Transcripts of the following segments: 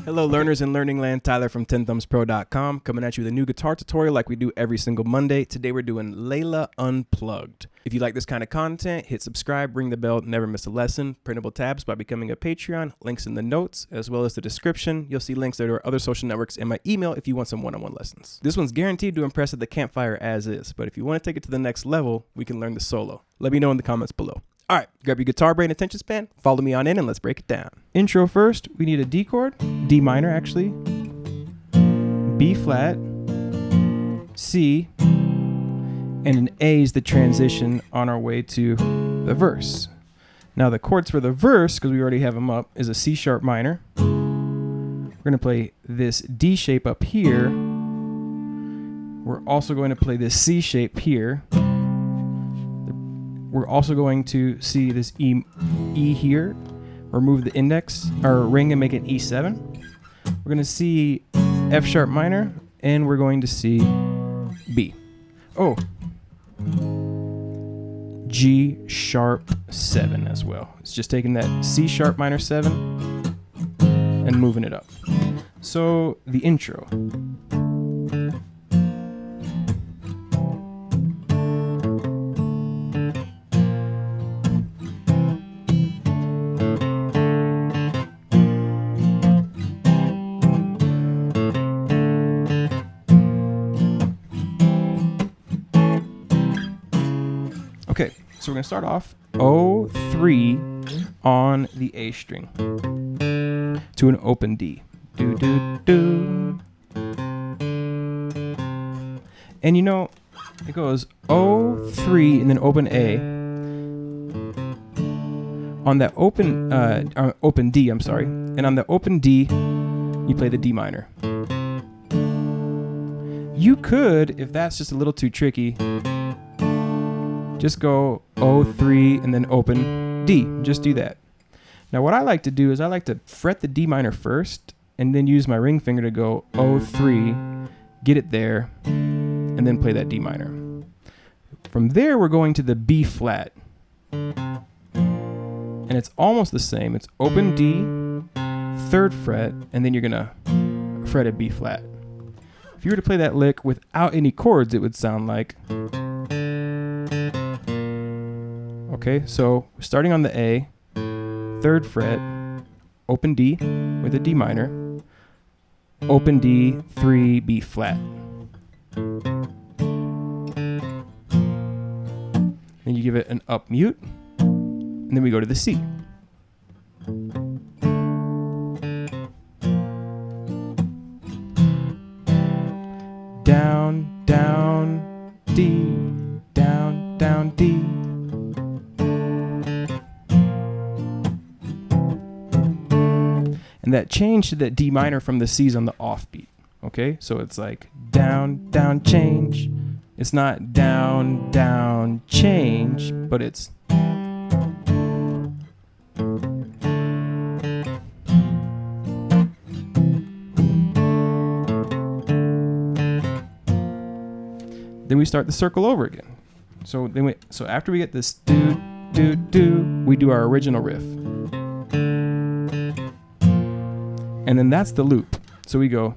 Hello learners in learning land, Tyler from tenthumbsproductions coming at you with a new guitar tutorial like we do every single Monday. Today we're doing Layla Unplugged. If you like this kind of content, hit subscribe, ring the bell, never miss a lesson. Printable tabs by becoming a Patreon, links in the notes as well as the description. You'll see links to our other social networks and my email if you want some one-on-one lessons. This one's guaranteed to impress at the campfire as is, but if you want to take it to the next level, we can learn the solo. Let me know in the comments below. All right, grab your guitar brain attention span, follow me on in, and let's break it down. Intro first, we need a D chord, D minor actually, B flat, C, and an A is the transition on our way to the verse. Now the chords for the verse, because we already have them up, is a C sharp minor. We're going to play this D shape up here. We're also going to play this C shape here. We're also going to see this E here, remove the index, or ring and make it E7. We're going to see F sharp minor, and we're going to see B. Oh, G sharp 7 as well. It's just taking that C sharp minor 7 and moving it up. So the intro. Okay, so we're going to start off O3 on the A string to an open D. Do, do, do. And you know, it goes O3 and then open A. On that open D, I'm sorry. And on the open D, you play the D minor. You could, if that's just a little too tricky, just go O3 and then open D. Just do that. Now what I like to do is I like to fret the D minor first and then use my ring finger to go O3, get it there, and then play that D minor. From there we're going to the B flat. And it's almost the same. It's open D, 3rd fret, and then you're gonna fret a B flat. If you were to play that lick without any chords, it would sound like... Okay, so starting on the A, 3rd fret, open D with a D minor, open D, 3, B flat. Then you give it an up mute, and then we go to the C. Down, down, D, down, down, D. And that change to that D minor from the C's on the offbeat. Okay, so it's like down, down, change. It's not down, down, change, but it's. Then we start the circle over again. So after we get this do, do, do, we do our original riff. And then that's the loop. So we go.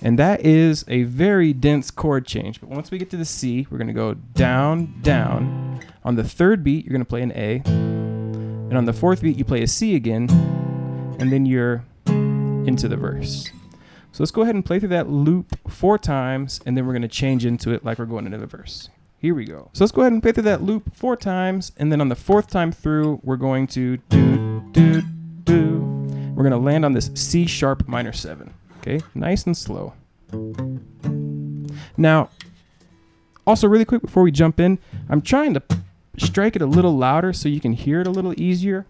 And that is a very dense chord change. But once we get to the C, we're going to go down, down. On the 3rd beat, you're going to play an A. And on the 4th beat, you play a C again. And then you're into the verse. So let's go ahead and play through that loop 4 times. And then we're going to change into it like we're going into the verse. Here we go. So let's go ahead and play through that loop 4 times. And then on the 4th time through, we're going to do, do, do. We're going to land on this C sharp minor 7. Okay, nice and slow. Now, also really quick before we jump in, I'm trying to strike it a little louder so you can hear it a little easier.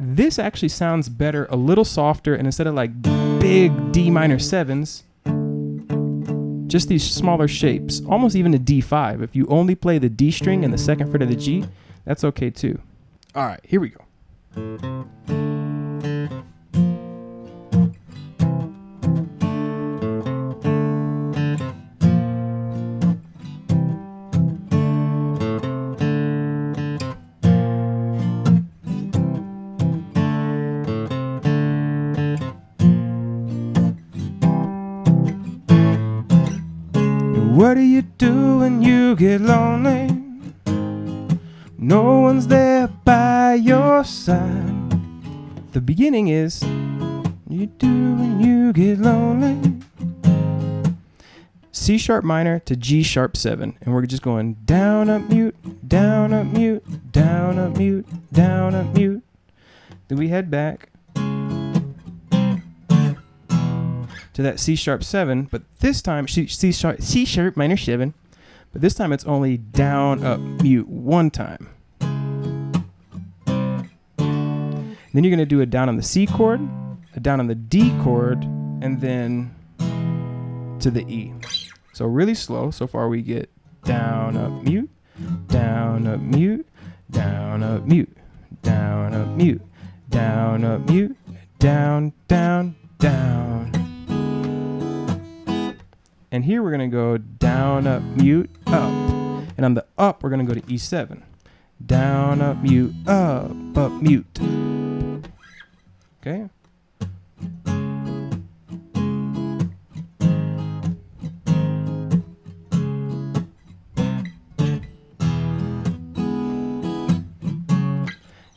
This actually sounds better, a little softer, and instead of like big D minor 7s, just these smaller shapes, almost even a D5. If you only play the D string and the second fret of the G, that's okay too. All right, here we go. What do you do when you get lonely? No one's there by your side. The beginning is, you do when you get lonely. C sharp minor to G sharp 7. And we're just going down, up, mute, down, up, mute, down, up, mute, down, up, mute. Then we head back to that C sharp 7, but this time C sharp minor 7, but this time it's only down, up, mute one time. Then you're going to do a down on the C chord, a down on the D chord, and then to the E. So really slow. So far we get down, up, mute, down, up, mute, down, up, mute, down, up, mute, down, up, mute, down, down, down. And here we're going to go down, up, mute, up. And on the up, we're going to go to E7. Down, up, mute, mute. Okay?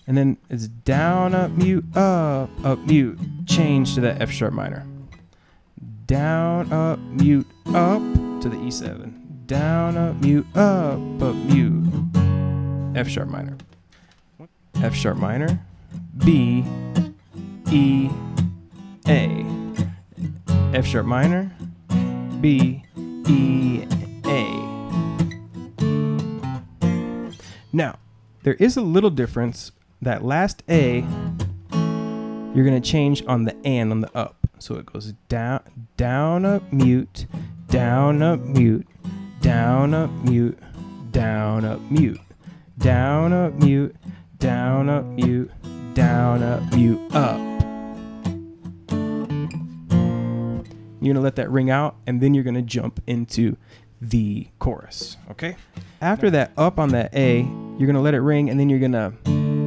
And then it's down, up, mute, change to that F sharp minor. Down, up, mute, up to the E7. Down, up, mute, mute. F sharp minor. F sharp minor. B, E, A. F sharp minor. B, E, A. Now, there is a little difference. That last A, you're going to change on the and on the up. So it goes down, down, up, mute, down, up, mute, down, up, mute, down, up, mute, down, up, mute, down, up, mute, down, up, mute, up. You're going to let that ring out, and then you're going to jump into the chorus, okay? After that up on that A, you're going to let it ring, and then you're going to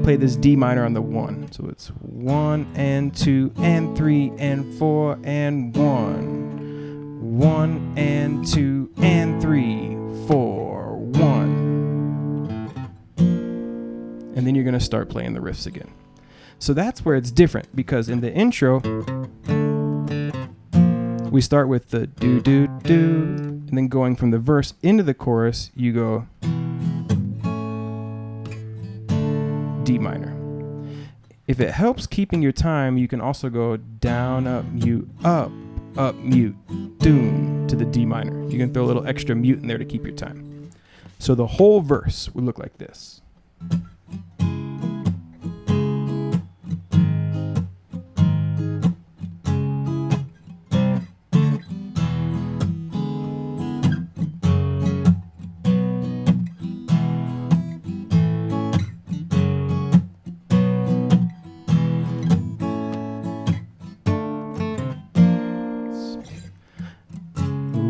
play this D minor on the 1. So it's 1 and 2 and 3 and 4 and 1. 1 and 2 and 3, 4, 1. And then you're going to start playing the riffs again. So that's where it's different, because in the intro, we start with the do, do, do, and then going from the verse into the chorus, you go D minor. If it helps keeping your time, you can also go down, up, mute, doom to the D minor. You can throw a little extra mute in there to keep your time. So the whole verse would look like this.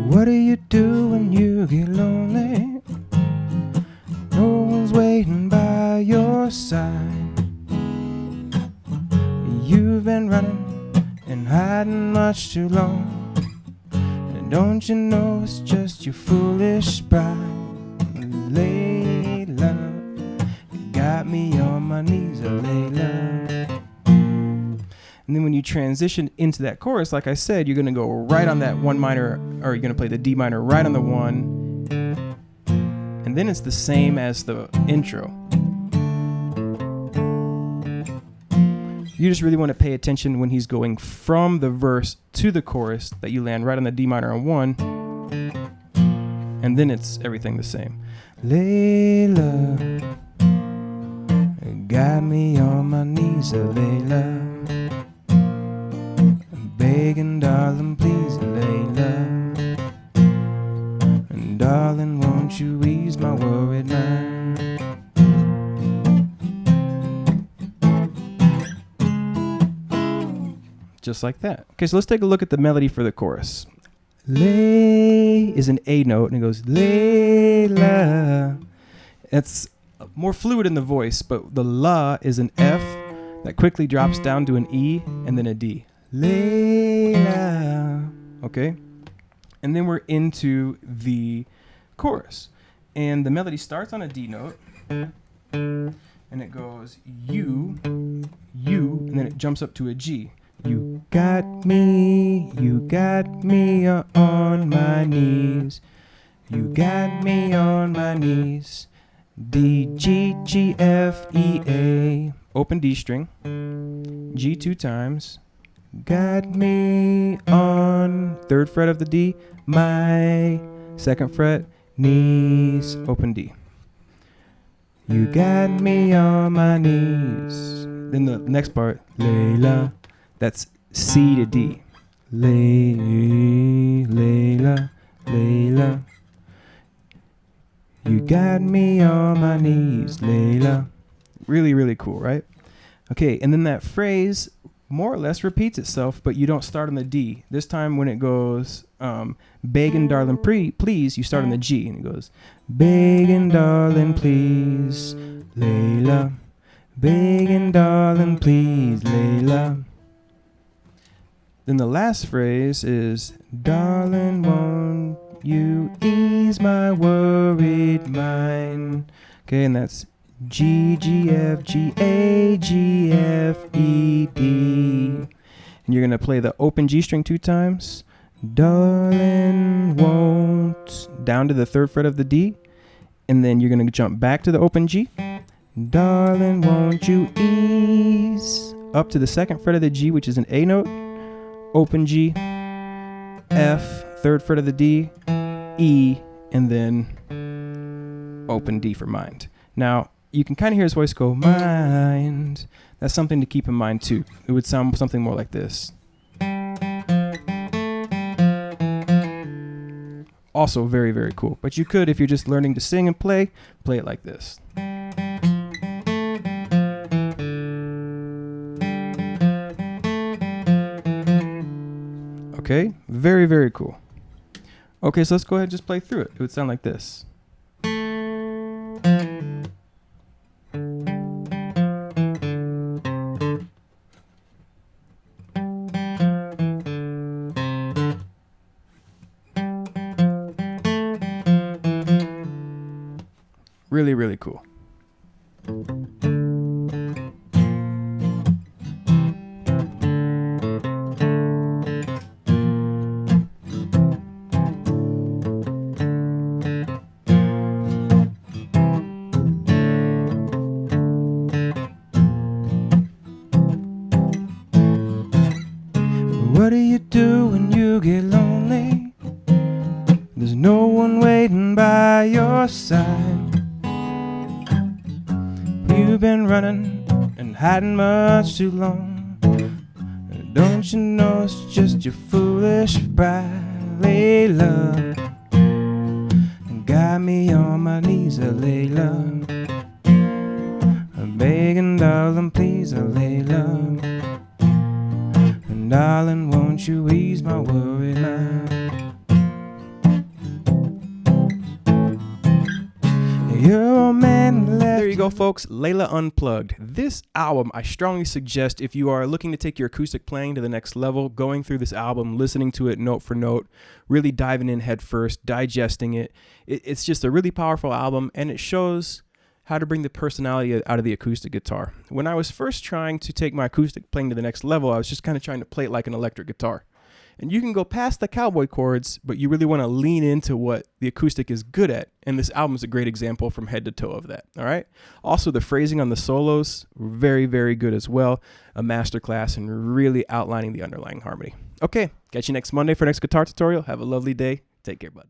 What do you do when you get lonely? No one's waiting by your side. You've been running and hiding much too long. And don't you know it's just your foolish pride? Layla, you got me on my knees, Layla. And then when you transition into that chorus, like I said, you're going to go right on that 1 minor, or you're going to play the D minor right on the 1. And then it's the same as the intro. You just really want to pay attention when he's going from the verse to the chorus, that you land right on the D minor on 1. And then it's everything the same. Layla, got me on my knees, Layla. Begging, darling, please, Layla. darling, won't you ease my worried mind? Just like that. Okay, so let's take a look at the melody for the chorus. Lay is an A note, and it goes Layla. It's more fluid in the voice, but the la is an F that quickly drops down to an E and then a D. Layla. Okay? And then we're into the chorus. And the melody starts on a D note, and it goes you, and then it jumps up to a G. You got me on my knees. You got me on my knees. D, G, G, F, E, A. Open D string. G 2 times. Got me on 3rd fret of the D. My 2nd fret. Knees. Open D. You got me on my knees. Then the next part. Layla. That's C to D. Layla, Layla. You got me on my knees, Layla. Really, really cool, right? Okay, and then that phrase more or less repeats itself, but you don't start on the D. This time when it goes, begging darling please, you start on the G, and it goes, begging darling please, Layla. Begging darling please, Layla. Then the last phrase is, darling, won't you ease my worried mind? Okay, and that's G, G, F, G, A, G, F, E, D. And you're going to play the open G string 2 times. Darling, won't, down to the 3rd fret of the D. And then you're going to jump back to the open G. Darling, won't you ease, up to the 2nd fret of the G, which is an A note. Open G, F, 3rd fret of the D, E, and then open D for mind. Now, you can kind of hear his voice go, mind. That's something to keep in mind too. It would sound something more like this. Also very, very cool. But you could, if you're just learning to sing and play it like this. Okay, very, very cool. Okay, so let's go ahead and just play through it. It would sound like this. Really, really cool. What do you do when you get lonely? There's no one waiting by your side. You've been running and hiding much too long. Don't you know it's just your foolish pride, Layla? Got me on my knees, Layla. I'm begging, darling, please, Layla. And darling, won't you ease my worried mind? You're a man left. There you go, folks. Layla Unplugged. This album, I strongly suggest if you are looking to take your acoustic playing to the next level, going through this album, listening to it note for note, really diving in head first, digesting it. It's just a really powerful album, and it shows how to bring the personality out of the acoustic guitar. When I was first trying to take my acoustic playing to the next level, I was just kind of trying to play it like an electric guitar. And you can go past the cowboy chords, but you really want to lean into what the acoustic is good at. And this album is a great example from head to toe of that. All right. Also, the phrasing on the solos, very, very good as well. A masterclass and really outlining the underlying harmony. Okay. Catch you next Monday for next guitar tutorial. Have a lovely day. Take care, bud.